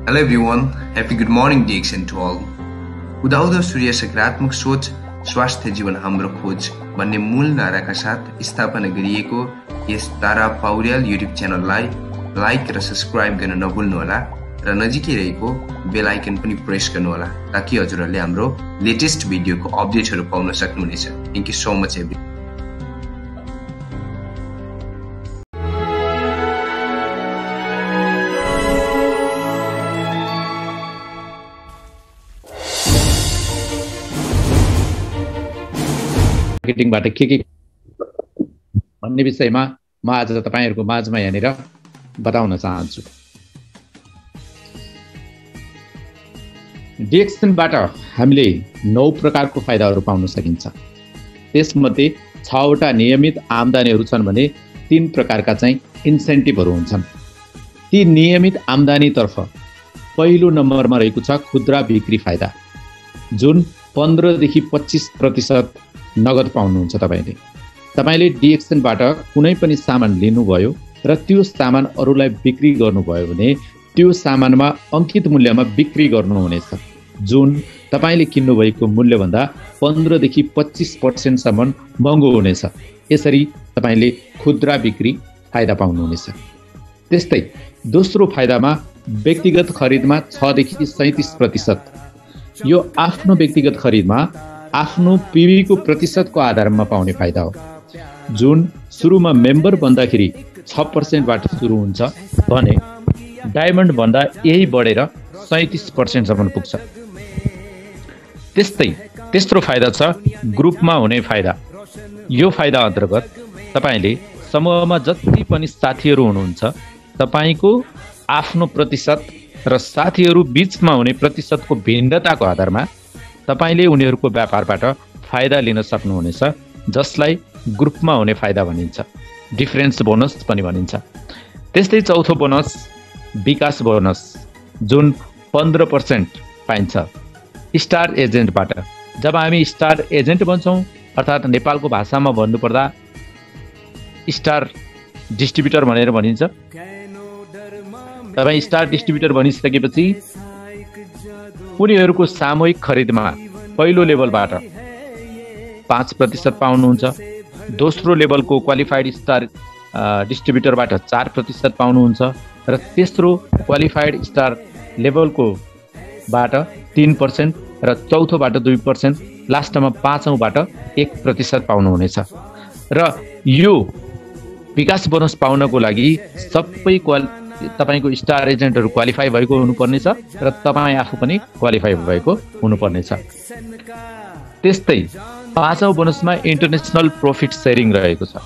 Hello everyone, happy good morning DXN to all. उदाउँदो सूर्य सकारात्मक सोच स्वास्थ्य जीवन हाम्रो खोज भन्ने मूल नाराका साथ स्थापना गरिएको यस तारा पौड्याल युट्युब च्यानललाई लाइक र सब्स्क्राइब गर्न नभुल्नुहोला र नजिकै रहेको बेल आइकन पनि प्रेस गर्नुहोला ताकि हजुरहरूले हाम्रो लेटेस्ट भिडियोको अपडेटहरू पाउन सक्नुहुनेछ। Thank you so much every मार्केटिङबाट के भन्ने विषयमा म आज तपाईहरुको माझमा यहाँनिर बताउन चाहन्छु। DXNबाट हामीले 9 प्रकारको फाइदाहरू पाउन सकिन्छ। त्यसमध्ये 6 वटा नियमित आम्दानीहरू छन् भने 3 प्रकारका चाहिँ इन्सेन्टिभहरू हुन्छन्। ती नियमित आम्दानीतर्फ पहिलो नम्बरमा रहेको छ खुद्रा बिक्री फाइदा, जुन 15 देखि 25% नगद पाउनुहुन्छ। तपाईले DXNबाट कुनै पनि सामान लिनुभयो र त्यो सामान अरूलाई बिक्री गर्नुभयो भने त्यो सामानमा अंकित मूल्यमा बिक्री गर्नुहुनेछ, जुन तपाईले किन्नु भएको मूल्यभन्दा 15 देखि 25% सम्म महँगो हुनेछ। यसरी तपाईले खुद्रा बिक्री फाइदा पाउनुहुनेछ। त्यस्तै दोस्रो फाइदामा व्यक्तिगत खरिदमा 6 देखि 37%। यो आफ्नो व्यक्तिगत खरिदमा आफ्नो पीवी को प्रतिशतको आधारमा पाउने फाइदा हो, जुन सुरुमा मेम्बर भन्दाखेरि 6% बाट सुरु हुन्छ भने डायमन्ड भन्दा यही बढेर 37% सम्म पुग्छ। त्यस्तै तेस्रो फाइदा छ ग्रुपमा हुने फाइदा। यो फाइदा अन्तर्गत तपाईले समूहमा जति पनि साथीहरू हुनुहुन्छ, तपाईको आफ्नो प्रतिशत र साथीहरू बीचमा हुने प्रतिशतको भिन्नताको आधारमा तपाईले उनीहरूको व्यापारबाट फाइदा लिन सक्नुहुनेछ, जसलाई ग्रुपमा हुने फाइदा भनिन्छ। डिफरेन्स बोनस पनि भनिन्छ। त्यस्तै चौथो बोनस विकास बोनस, जुन 15% पाइन्छ स्टार एजेन्टबाट। जब हामी स्टार एजेन्ट बन्छौं, अर्थात् नेपालको भाषामा भन्नुपर्दा स्टार डिस्ट्रिब्युटर भनेर भनिन्छ। तपाई स्टार डिस्ट्रिब्युटर बनिसकेपछि उनीहरूको सामूहिक खरिदमा पहिलो लेभलबाट 5% पाउनुहुन्छ, दोस्रो लेभलको क्वालिफाइड स्टार डिस्ट्रिब्युटरबाट 4% पाउनुहुन्छ र तेस्रो क्वालिफाइड स्टार लेभलको बाट 3% र चौथोबाट 2%, लास्टमा 5औँबाट 1% पाउनुहुनेछ। र यो विकास बोनस पाउनको लागि सबै तपाईको स्टार एजेन्टहरू क्वालिफाई भएको हुनुपर्नेछ र तपाई आफू पनि क्वालिफाई भएको हुनुपर्नेछ। त्यस्तै 5औं बोनसमा इन्टरनेशनल प्रॉफिट शेयरिङ रहेको छ।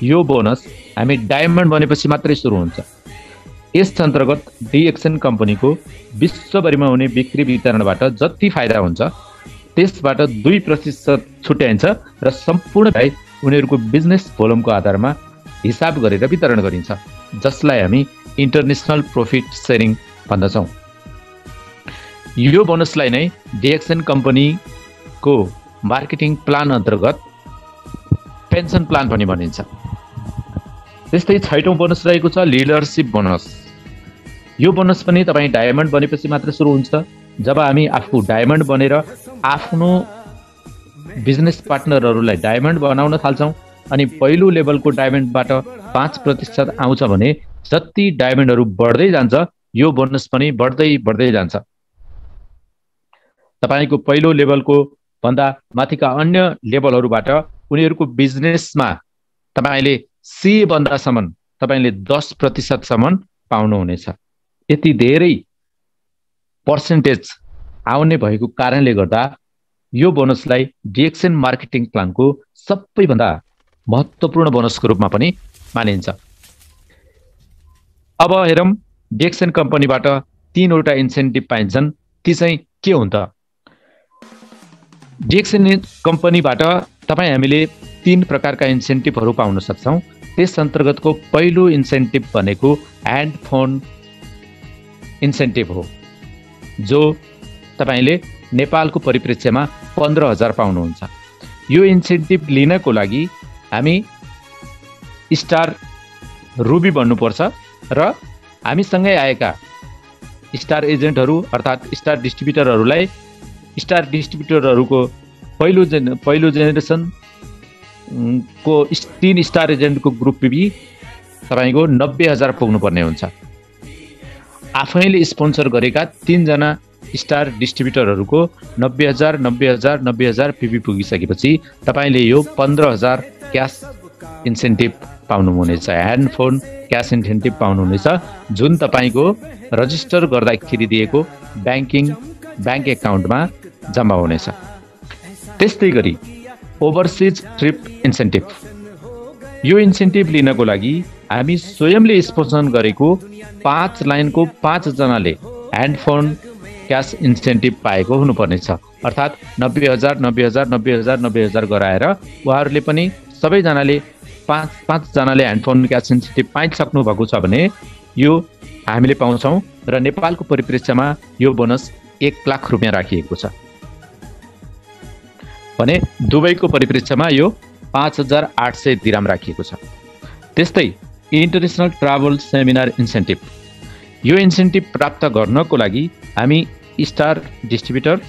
यो बोनस हामी डायमन्ड बनेपछि मात्रै सुरु हुन्छ। यस अन्तर्गत DXN कम्पनीको विश्वभरिमा हुने बिक्री वितरणबाट जति फाइदा हुन्छ त्यसबाट 2% छुट्याइन्छ र सम्पूर्ण उनीहरूको बिजनेस भोल्युमको आधारमा हिसाब गरेर वितरण गरिन्छ, जसलाई हामी इन्टरनेशनल प्रॉफिट शेयरिङ भन्दछौं। यो बोनसलाई नै DXN कम्पनीको मार्केटिङ प्लान अन्तर्गत पेन्सन प्लान पनि भनिन्छ। त्यस्तै 6औं बोनस रहेको छ लिडरशिप बोनस। यो बोनस पनि तपाई डायमन्ड बनेपछि मात्र सुरु हुन्छ। जब हामी आफू डायमन्ड बनेर आफ्नो बिजनेस पार्टनरहरूलाई डायमन्ड बनाउन थाल्छौं अनि पहिलो लेभलको डायमन्डबाट 5% आउँछ भने जति डायमन्डहरू बढ्दै जान्छ यो बोनस पनि बढ्दै जान्छ। तपाईको पहिलो लेभलको भन्दा माथिका अन्य लेभलहरूबाट उनीहरूको बिजनेसमा तपाईले C भन्दासम्म तपाईले 10% सम्म पाउनुहुनेछ। यति धेरै पर्सेन्टेज आउने भएको कारणले गर्दा यो बोनसलाई DXN मार्केटिङ प्लानको सबैभन्दा महत्त्वपूर्ण बोनसको रूपमा पनि मानिन्छ। अब हेरौं DXN कम्पनीबाट 3 वटा इन्सेन्टिभ पाइन्छन्। ती चाहिँ के हुन् त? DXN कम्पनीबाट तपाई हामीले 3 प्रकारका इन्सेन्टिभहरू पाउन सक्छौं। त्यस अन्तर्गतको पहिलो इन्सेन्टिभ भनेको ह्यान्ड फोन इन्सेन्टिभ हो, जो तपाईले नेपालको परिप्रेक्ष्यमा 15,000 पाउनुहुन्छ। यो इन्सेन्टिभ लिनको लागि हामी स्टार रुबी बन्नुपर्छ र हामीसँगै आएका स्टार एजेन्टहरू अर्थात् स्टार डिस्ट्रिब्युटरहरूलाई स्टार डिस्ट्रिब्युटरहरूको पहिलो जेनेरेसन को 3 स्टार एजेन्टको ग्रुप बी तपाईको 90,000 पुग्नुपर्ने हुन्छ। आफैले स्पोन्सर गरेका 3 जना स्टार डिस्ट्रिब्युटरहरूको 90,000 पिबी पुगिसकेपछि तपाईले यो 15,000 क्यास इन्सेन्टिभ पाउनुहुनेछ, ह्यान्ड फोन क्यास इन्सेन्टिभ पाउनुहुनेछ, जुन तपाईको रजिस्टर गर्दाखेरि दिएको ब्याङ्क एकाउन्टमा जम्मा हुनेछ। त्यस्तै गरी ओभरसिज ट्रिप इन्सेन्टिभ, यो इन्सेन्टिभ लिनको लागि हामी स्वयंले स्पोन्सर गरेको 5 लाइनको 5 जनाले ह्यान्ड फोन क्यास इन्सेन्टिभ पाएको हुनुपर्नेछ। अर्थात् 90,000 गराएर उहाँहरूले पनि सबैजनाले 5 जनाले ह्यान्ड फोन क्यास इन्सेन्टिभ पाइसक्नु भएको छ भने यो हामीले पाउँछौँ र नेपालको परिप्रेक्ष्यमा यो बोनस 1 लाख रुपियाँ राखिएको छ भने दुबईको परिप्रेक्ष्यमा यो 5,800 दिराम राखिएको छ। त्यस्तै इन्टरनेसनल ट्राभल सेमिनार इन्सेन्टिभ, यो इन्सेन्टिभ प्राप्त गर्नको लागि हामी स्टार डिस्ट्रिब्युटर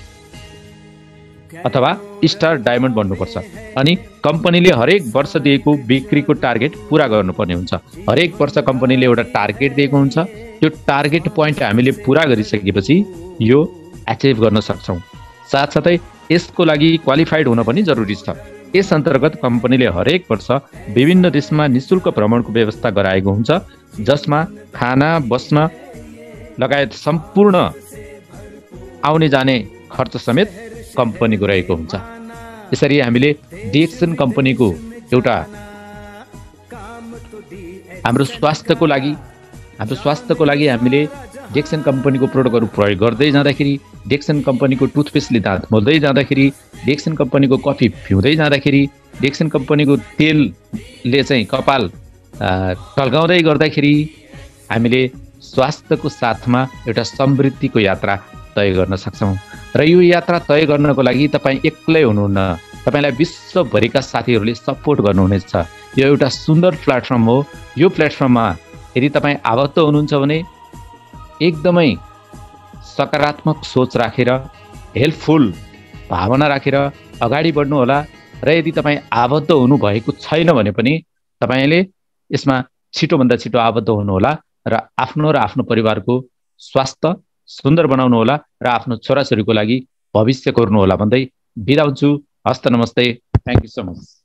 अथवा स्टार डायमन्ड बन्नुपर्छ अनि कम्पनीले हरेक वर्ष दिएको बिक्रीको टार्गेट पूरा गर्नुपर्ने हुन्छ। हरेक वर्ष कम्पनीले एउटा टार्गेट दिएको हुन्छ, त्यो टार्गेट पोइन्ट हामीले पूरा गरिसकेपछि यो एचिभ गर्न सक्छौँ। साथसाथै यसको लागि क्वालिफाइड हुन पनि जरुरी छ। यस अन्तर्गत कम्पनीले हरेक वर्ष विभिन्न देशमा निशुल्क भ्रमणको व्यवस्था गराएको हुन्छ, जसमा खाना बस्न लगायत सम्पूर्ण आउने जाने खर्च समेत कम्पनीको रहेको हुन्छ। यसरी हामीले डिएक्सन कम्पनीको एउटा हाम्रो स्वास्थ्यको लागि हामीले डिएक्सन कम्पनीको प्रोडक्टहरू प्रयोग गर्दै जाँदाखेरि, डिएक्सन कम्पनीको टुथपेस्टले दाँत मोल्दै जाँदाखेरि, डिएक्सन कम्पनीको कफी पिउँदै जाँदाखेरि, डिएक्सन कम्पनीको तेलले चाहिँ कपाल टल्काउँदै गर्दाखेरि हामीले स्वास्थ्यको साथमा एउटा समृद्धिको यात्रा तय गर्न सक्छौँ। र यो यात्रा तय गर्नको लागि तपाईँ एक्लै हुनुहुन्न, तपाईँलाई विश्वभरिका साथीहरूले सपोर्ट गर्नुहुनेछ। यो एउटा सुन्दर प्लेटफर्म हो। यो प्लेटफर्ममा यदि तपाईँ आबद्ध हुनुहुन्छ भने एकदमै सकारात्मक सोच राखेर, हेल्पफुल भावना राखेर अगाडि बढ्नुहोला। र यदि तपाईँ आबद्ध हुनुभएको छैन भने पनि तपाईँले यसमा छिटोभन्दा छिटो आबद्ध हुनुहोला र आफ्नो परिवारको स्वास्थ्य सुन्दर बनाउनुहोला र आफ्नो छोराछोरीको लागि भविष्य कोर्नुहोला भन्दै बिदा हुन्छु। हस्त नमस्ते। Thank you so much.